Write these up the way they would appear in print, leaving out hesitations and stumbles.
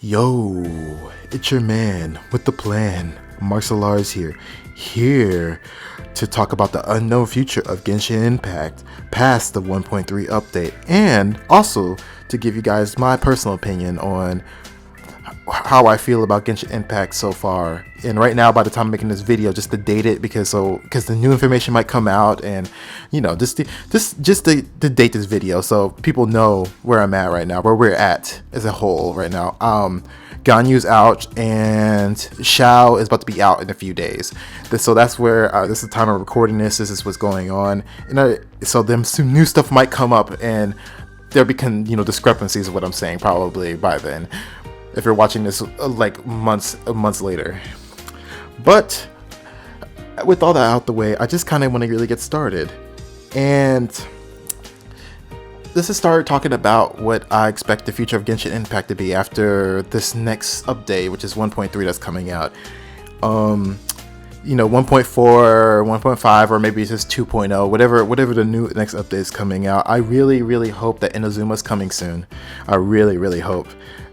Yo, it's your man with the plan, Marcelars here to talk about the unknown future of Genshin Impact past the 1.3 update, and also to give you guys my personal opinion on how I feel about Genshin Impact so far. And right now, by the time I'm making this video, just to date it because the new information might come out, and just to date this video so people know where I'm at right now, where we're at as a whole right now. Ganyu's out and Xiao is about to be out in a few days. So that's where this is the time of recording this. This is what's going on, and so then some new stuff might come up, and there become discrepancies of what I'm saying probably by then, if you're watching this like months later. But with all that out the way, I just kind of want to really get started, and this is start talking about what I expect the future of Genshin Impact to be after this next update, which is 1.3 that's coming out. 1.4, 1.5, or maybe it's just 2.0, whatever the new next update is coming out. I really hope that Inazuma's coming soon. I really hope.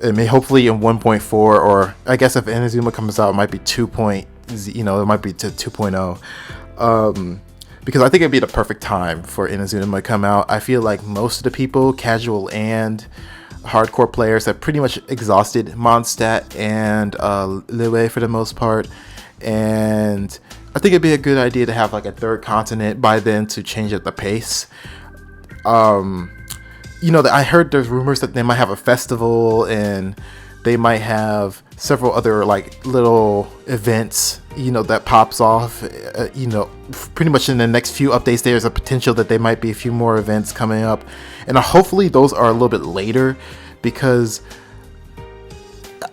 It may hopefully in 1.4, or I guess if Inazuma comes out, it might be 2.0. It might be to 2.0. Because I think it'd be the perfect time for Inazuma to come out. I feel like most of the people, casual and hardcore players, have pretty much exhausted Mondstadt and Liyue for the most part. And I think it'd be a good idea to have like a third continent by then to change up the pace. I heard there's rumors that they might have a festival, and they might have several other like little events, that pops off. Pretty much in the next few updates, there's a potential that there might be a few more events coming up, and hopefully those are a little bit later, because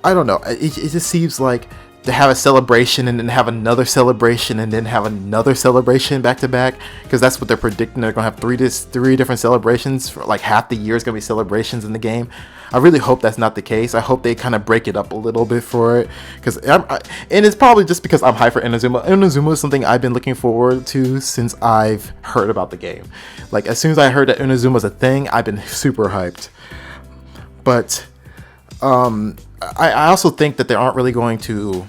I don't know. It just seems like to have a celebration and then have another celebration and then have another celebration back to back, because that's what they're predicting. They're gonna have three different celebrations for like half the year is gonna be celebrations in the game. I really hope that's not the case. I hope they kind of break it up a little bit for it, and it's probably just because I'm hyped for Inazuma. Inazuma is something I've been looking forward to since I've heard about the game. Like as soon as I heard that Inazuma was a thing, I've been super hyped. But I also think that they aren't really going to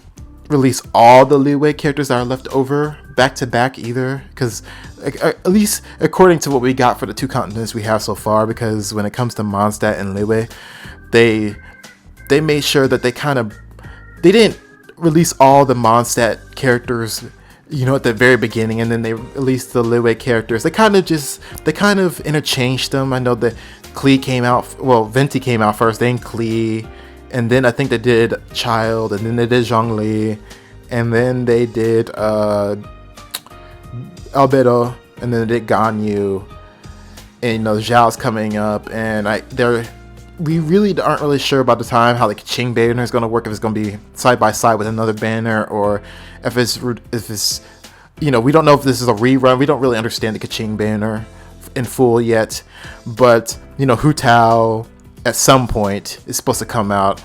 release all the Liyue characters that are left over back to back either, because at least according to what we got for the two continents we have so far, because when it comes to Mondstadt and Liyue, they made sure that they didn't release all the Mondstadt characters at the very beginning, and then they released the Liyue characters. They kind of interchanged them. I know that Klee came out, Venti came out first, then Klee, and then I think they did Childe, and then they did zhongli, and then they did albedo, and then they did ganyu, and Xiao's coming up, and we really aren't really sure about the time how the keqing banner is going to work, if it's going to be side by side with another banner, or if it's we don't know if this is a rerun. We don't really understand the keqing banner in full yet, but Hu Tao at some point is supposed to come out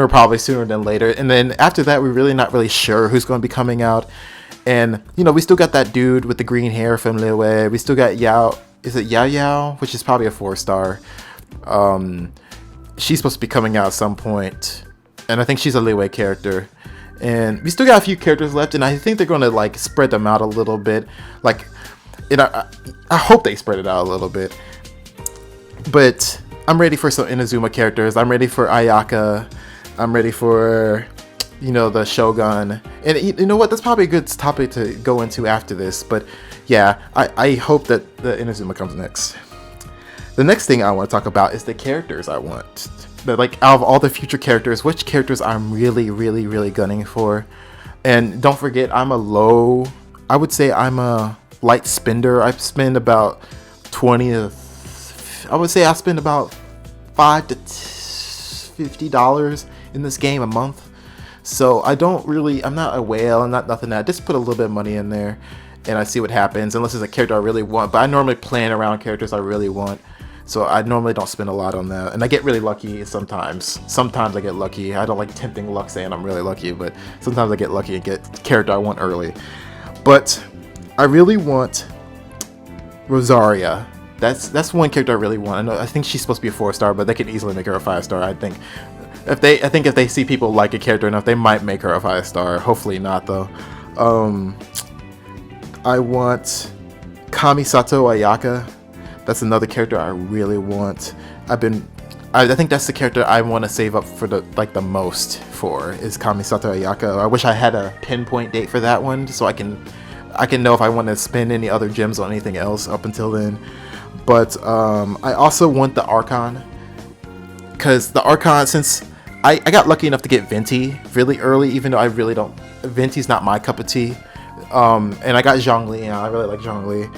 probably sooner than later, and then after that we're really not really sure who's going to be coming out. And we still got that dude with the green hair from Liyue. We still got Xiao. Is it Xiao, which is probably a 4-star. She's supposed to be coming out at some point, and I think she's a Liyue character. And we still got a few characters left, and I think they're going to like spread them out a little bit. I hope they spread it out a little bit. But I'm ready for some Inazuma characters. I'm ready for Ayaka. I'm ready for the Shogun. And you know what? That's probably a good topic to go into after this. But yeah, I hope that the Inazuma comes next. The next thing I want to talk about is the characters I want. Out of all the future characters, which characters I'm really gunning for. And don't forget, I would say I'm a light spender. I spend about I spend about $5 to $50 in this game a month. So I'm not a whale, I'm not nothing. I just put a little bit of money in there and I see what happens, unless it's a character I really want. But I normally plan around characters I really want, so I normally don't spend a lot on that. And I get really lucky sometimes. Sometimes I get lucky. I don't like tempting luck saying I'm really lucky, but sometimes I get lucky and get character I want early. But I really want Rosaria. That's one character I really want. I think she's supposed to be a 4-star, but they could easily make her a 5-star. I think I think if they see people like a character enough, they might make her a 5-star. Hopefully not though. I want Kamisato Ayaka. That's another character I really want. I think that's the character I want to save up for the most for is Kamisato Ayaka. I wish I had a pinpoint date for that one so I can know if I want to spend any other gems on anything else up until then. But I also want the Archon, because the Archon, since I got lucky enough to get Venti really early, even though I really don't. Venti's not my cup of tea. And I got zhongli, and I really like zhongli.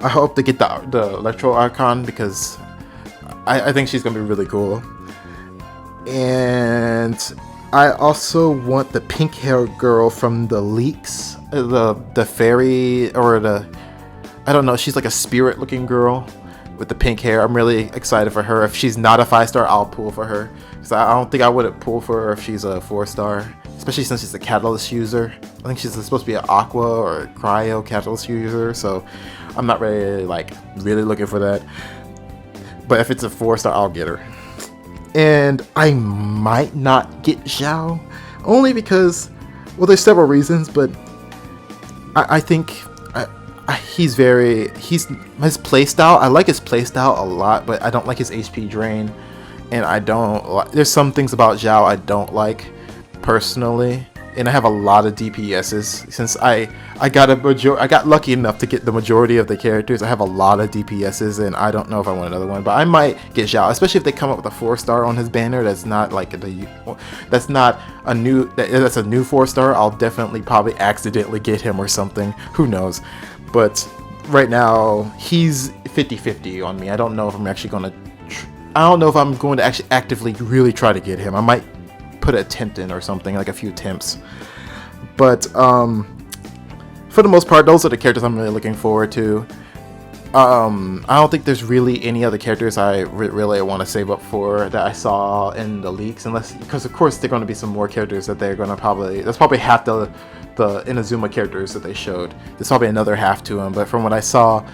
I hope to get the Electro Archon because I think she's gonna be really cool. And I also want the pink hair girl from the leaks, the fairy, or I don't know, she's like a spirit looking girl with the pink hair. I'm really excited for her. If she's not a 5-star, I'll pull for her, because I don't think I would pull for her if she's a 4-star, especially since she's a catalyst user. I think she's supposed to be an aqua or a cryo catalyst user, so I'm not really looking for that. But if it's a 4-star, I'll get her. And I might not get Xiao, only because, well, there's several reasons, but I think his playstyle, I like his playstyle a lot, but I don't like his HP drain, and there's some things about Xiao I don't like personally, and I have a lot of DPSs. Since I got lucky enough to get the majority of the characters, I have a lot of DPSs, and I don't know if I want another one, but I might get Xiao, especially if they come up with a 4-star on his banner that's not like a new 4-star. I'll definitely probably accidentally get him or something, who knows. But right now he's 50-50 on me. I don't know if I'm going to actually actively really try to get him. I might put an attempt in or something, like a few attempts. But for the most part, those are the characters I'm really looking forward to. I don't think there's really any other characters I really want to save up for that I saw in the leaks, because of course there are going to be some more characters that they're going to that's probably half the Inazuma characters that they showed. There's probably another half to them, but from what I saw,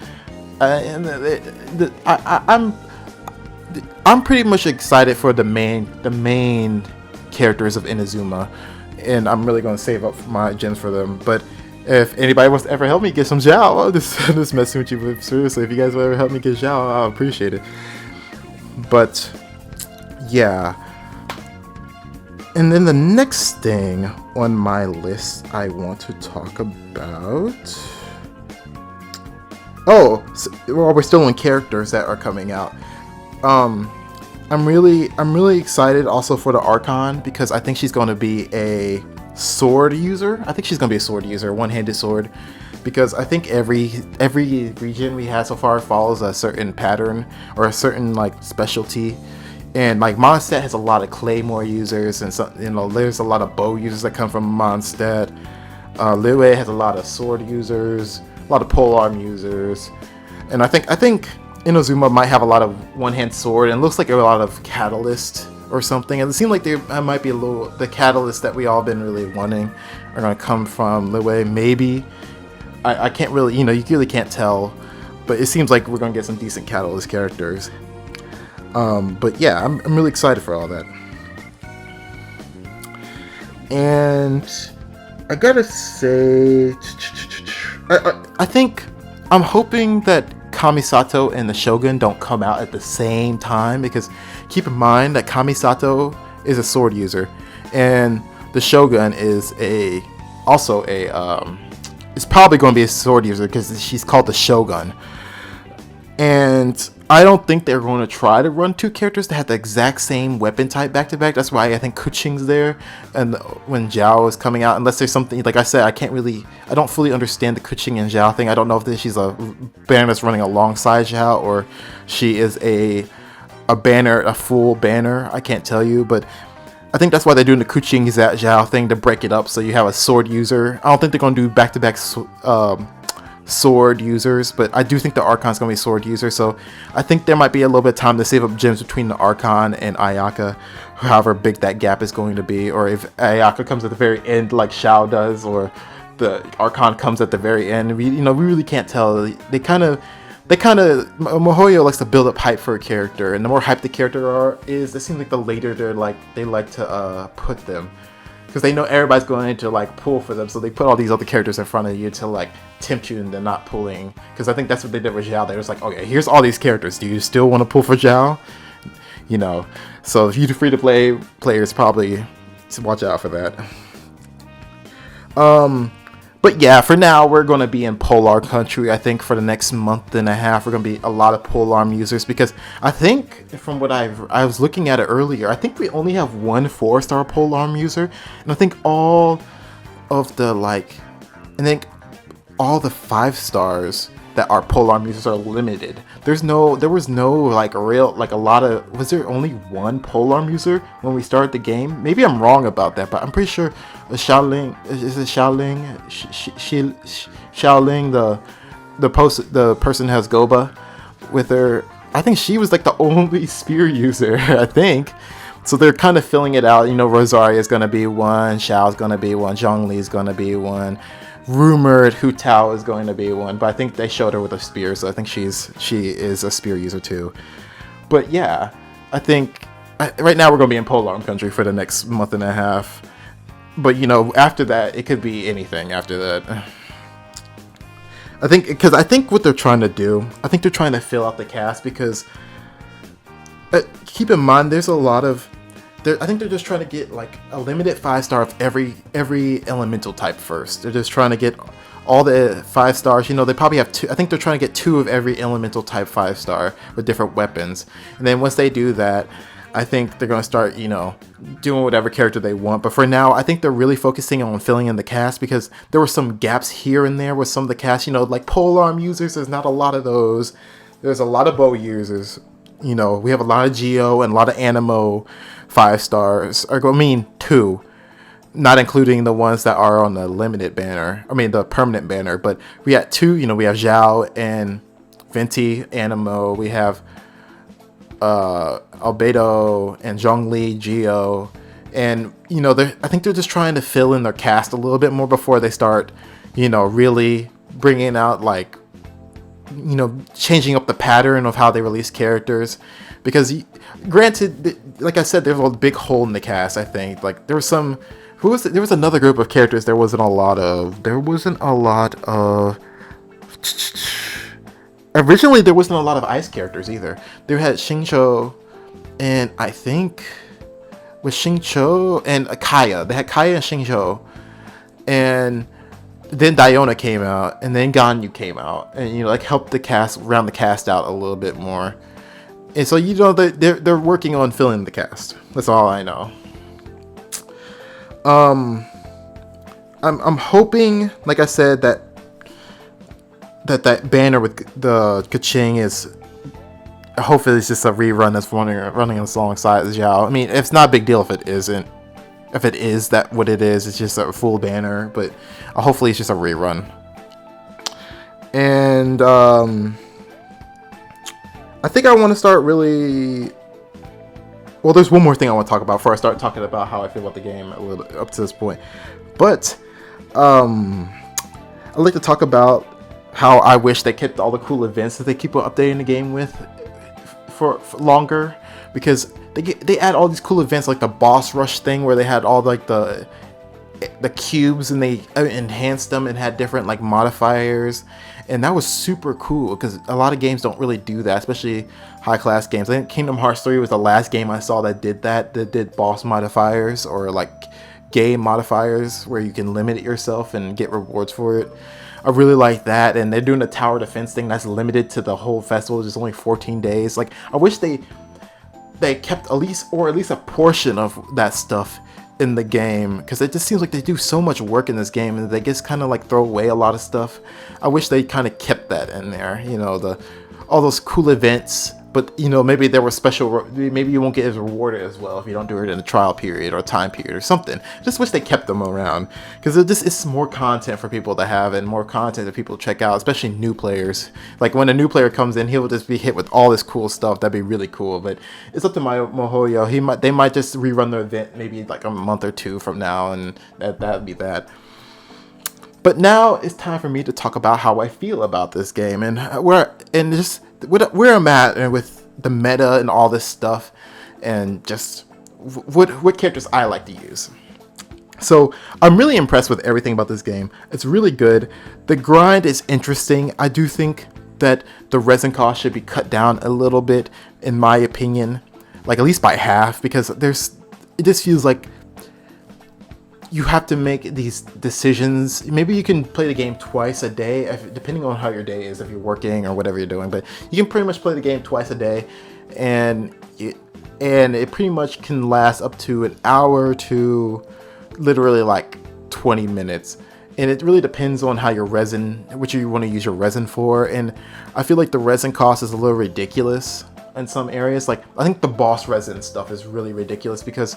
I'm pretty much excited for the main characters of Inazuma, and I'm really going to save up my gems for them. But if anybody wants to ever help me get some Xiao, I'm just messing with you, but seriously, if you guys will ever help me get Xiao, I'll appreciate it. But yeah, and then the next thing on my list I want to talk about, we're still on characters that are coming out. I'm really excited also for the Archon, because I think she's going to be a sword user. I think she's going to be a sword user, one-handed sword, because I think every region we had so far follows a certain pattern or a certain specialty. And Mondstadt has a lot of claymore users, and there's a lot of bow users that come from Mondstadt. Liyue has a lot of sword users, a lot of polearm users, and I think Inazuma might have a lot of one-hand sword, and it looks like a lot of catalyst or something. And it seemed like there might be the catalyst that we all been really wanting are going to come from Liyue. Maybe I can't really, you really can't tell, but it seems like we're going to get some decent catalyst characters. But yeah, I'm really excited for all that. And I gotta say, I think I'm hoping that Kamisato and the Shogun don't come out at the same time, because keep in mind that Kamisato is a sword user, and the Shogun is is probably going to be a sword user because she's called the Shogun. And I don't think they're going to try to run two characters that have the exact same weapon type back to back. That's why I think keqing's there, and when Xiao is coming out, unless there's something, like I said, I don't fully understand the keqing and Xiao thing. I don't know if she's a banner that's running alongside Xiao, or she is a full banner. I can't tell you, but I think that's why they're doing the keqing Xiao thing, to break it up so you have a sword user. I don't think they're going to do back to back sword users, but I do think the Archon's gonna be sword user, so I think there might be a little bit of time to save up gems between the Archon and Ayaka, however big that gap is going to be, or if Ayaka comes at the very end like Xiao does, or the Archon comes at the very end. We really can't tell. they kind of mihoyo likes to build up hype for a character, and the more hype the character is, it seems like the later they like to put them, because they know everybody's going to like pull for them, so they put all these other characters in front of you to like tempt you into not pulling. Because I think that's what they did with Xiao. They was like, okay, here's all these characters. Do you still want to pull for Xiao? You know, so if you free to play players, probably watch out for that. But yeah, for now we're going to be in Polar Country. I think for the next month and a half we're going to be a lot of polearm users, because I think from what I was looking at it earlier, I think we only have one 4-star polearm user, and I think all of the all the 5 stars that are polearm users are limited. There was no like real, like a lot of, was there only one polearm user when we started the game? Maybe I'm wrong about that, but I'm pretty sure Xiaoling, is it Xiaoling? Xiaoling, the person has Goba with her. I think she was like the only spear user, I think. So they're kind of filling it out. You know, Rosaria is going to be one, Xiao's going to be one, Zhongli is going to be one. Rumored Hu Tao is going to be one, but I think they showed her with a spear, so I think she is a spear user too. But yeah, I think right now we're going to be in Polearm Country for the next month and a half. But you know, after that, it could be anything after that. I think what they're trying to do, I think they're trying to fill out the cast, because keep in mind there's a lot of, I think they're just trying to get like a limited 5-star of every elemental type first. They're just trying to get all the 5 stars. You know, they probably have 2. I think they're trying to get 2 of every elemental type 5-star with different weapons. And then once they do that, I think they're going to start, you know, doing whatever character they want. But for now, I think they're really focusing on filling in the cast, because there were some gaps here and there with some of the cast. You know, like polearm users, there's not a lot of those. There's a lot of bow users. You know, we have a lot of Geo and a lot of Animo 5 stars. Or, I mean, 2. Not including the ones that are on the limited banner. I mean, the permanent banner. But we had 2. You know, we have Xiao and Venti Animo. We have albedo and zhongli Geo. And, you know, I think they're just trying to fill in their cast a little bit more before they start, you know, really bringing out, like, you know, changing up the pattern of how they release characters. Because granted, like I said, there's a big hole in the cast. I think like there was another group of characters there wasn't a lot of. Originally there wasn't a lot of ice characters either. They had Xingqiu, and I think with Xingqiu and Kaya. They had Kaya and Xingqiu, and then Diona came out, and then Ganyu came out, and, you know, like, helped the cast, round the cast out a little bit more. And so, you know, they're working on filling the cast. That's all I know. I'm hoping, like I said, that banner with the keqing is, hopefully it's just a rerun that's running alongside Xiao. I mean, it's not a big deal if it isn't. If it is that what it is, it's just a full banner, but hopefully it's just a rerun. And I think I want to start really. Well, there's one more thing I want to talk about before I start talking about how I feel about the game a little bit up to this point. But I'd like to talk about how I wish they kept all the cool events that they keep updating the game with for longer, because they add all these cool events like the boss rush thing where they had all like the cubes, and they enhanced them and had different like modifiers, and that was super cool because a lot of games don't really do that, especially high class games. I think Kingdom Hearts 3 was the last game I saw that did boss modifiers or like game modifiers where you can limit it yourself and get rewards for it. I really like that, and they're doing a tower defense thing that's limited to the whole festival. There's only 14 days. Like, I wish they kept at least a portion of that stuff in the game, because it just seems like they do so much work in this game and they just kind of like throw away a lot of stuff. I wish they kind of kept that in there, you know, all those cool events. But, you know, maybe there were maybe you won't get as rewarded as well if you don't do it in a trial period or a time period or something. Just wish they kept them around, because it's more content for people to have and more content that people check out, especially new players. Like, when a new player comes in, he'll just be hit with all this cool stuff. That'd be really cool. But it's up to mihoyo. They might just rerun the event maybe like a month or two from now, and that'd be that. But now it's time for me to talk about how I feel about this game and where I'm at and with the meta and all this stuff, and just what characters I like to use. So I'm really impressed with everything about this game. It's really good. The grind is interesting. I do think that the resin cost should be cut down a little bit, in my opinion, like at least by half, because it just feels like you have to make these decisions. Maybe you can play the game twice a day, depending on how your day is, if you're working or whatever you're doing, but you can pretty much play the game twice a day, and it pretty much can last up to an hour to literally like 20 minutes. And it really depends on how your resin, what you want to use your resin for. And I feel like the resin cost is a little ridiculous in some areas. Like, I think the boss resin stuff is really ridiculous because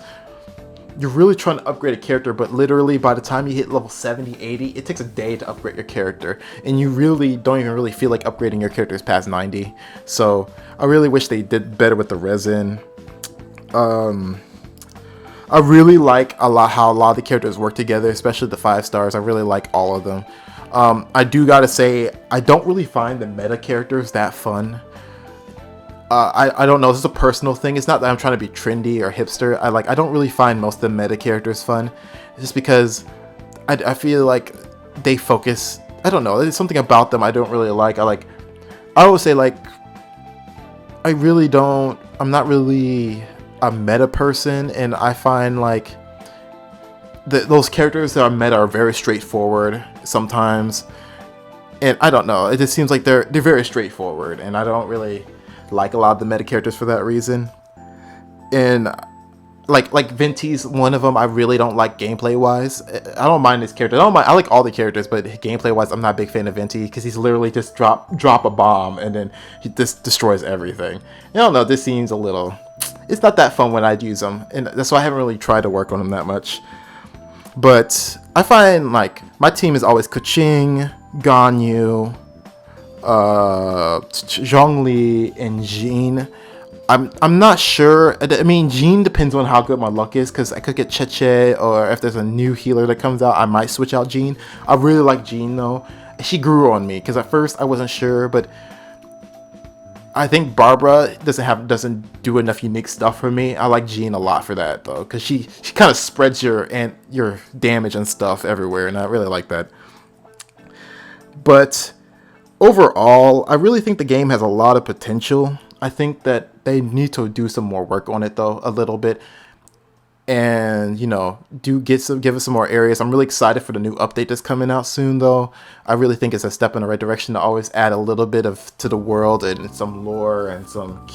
you're really trying to upgrade a character, but literally by the time you hit level 70, 80, it takes a day to upgrade your character. And you really don't even really feel like upgrading your characters past 90. So I really wish they did better with the resin. I really like how a lot of the characters work together, especially the 5 stars. I really like all of them. I do gotta say, I don't really find the meta characters that fun. I don't know, this is a personal thing. It's not that I'm trying to be trendy or hipster. I don't really find most of the meta characters fun. It's just because I feel like they focus, I don't know, there's something about them I don't really like. I always say, like, I'm not really a meta person, and I find like those characters that are meta are very straightforward sometimes, and I don't know, it just seems like they're very straightforward, and I don't really like a lot of the meta characters for that reason. And like Venti's one of them I really don't like gameplay wise. I don't mind this character. I like all the characters, but gameplay wise I'm not a big fan of Venti because he's literally just drop a bomb and then he just destroys everything. I don't know, this seems a little, it's not that fun when I use them, and that's why I haven't really tried to work on them that much. But I find like my team is always keqing, ganyu, zhongli, and Jean. I'm not sure. I mean, Jean depends on how good my luck is, because I could get Qiqi, or if there's a new healer that comes out, I might switch out Jean. I really like Jean though. She grew on me because at first I wasn't sure, but I think Barbara doesn't do enough unique stuff for me. I like Jean a lot for that though, because she kind of spreads your damage and stuff everywhere, and I really like that. But overall, I really think the game has a lot of potential. I think that they need to do some more work on it though, a little bit, and give us some more areas. I'm really excited for the new update that's coming out soon though. I really think it's a step in the right direction to always add a little bit to the world and some lore and some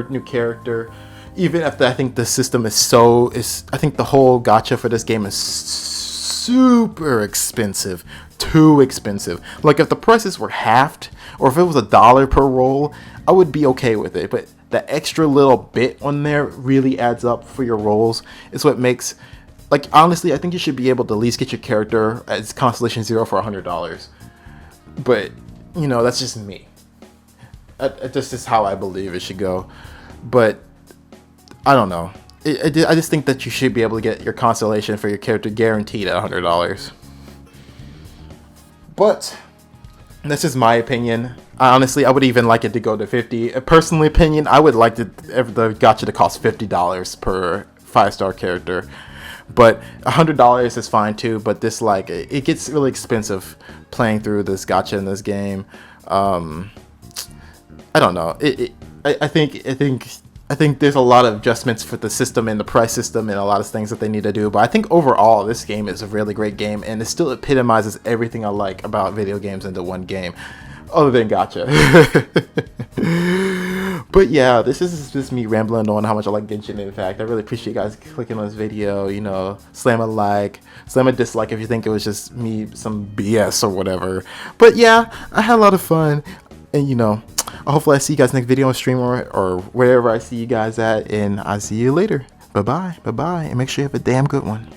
new character. Even if I think the system I think the whole gacha for this game is super expensive. Too expensive. Like, if the prices were halved, or if it was $1 per roll, I would be okay with it. But the extra little bit on there really adds up for your rolls. It's what makes, like, honestly, I think you should be able to at least get your character as Constellation 0 for $100. But, that's just me. That's just how I believe it should go. But I don't know. I just think that you should be able to get your Constellation for your character guaranteed at $100. But that's just my opinion. Honestly, I would even like it to go to $50. A personal opinion, I would like the gacha to cost $50 per 5-star character. But $100 is fine too. But this, it gets really expensive playing through this gacha in this game. I don't know. I think there's a lot of adjustments for the system and the price system and a lot of things that they need to do. But I think overall, this game is a really great game, and it still epitomizes everything I like about video games into one game, other than gacha. But yeah, this is just me rambling on how much I like Genshin. In fact, I really appreciate you guys clicking on this video. Slam a like, slam a dislike if you think it was just me, some BS or whatever. But yeah, I had a lot of fun, and hopefully I see you guys next video on stream or wherever I see you guys at, and I'll see you later. Bye bye, and make sure you have a damn good one.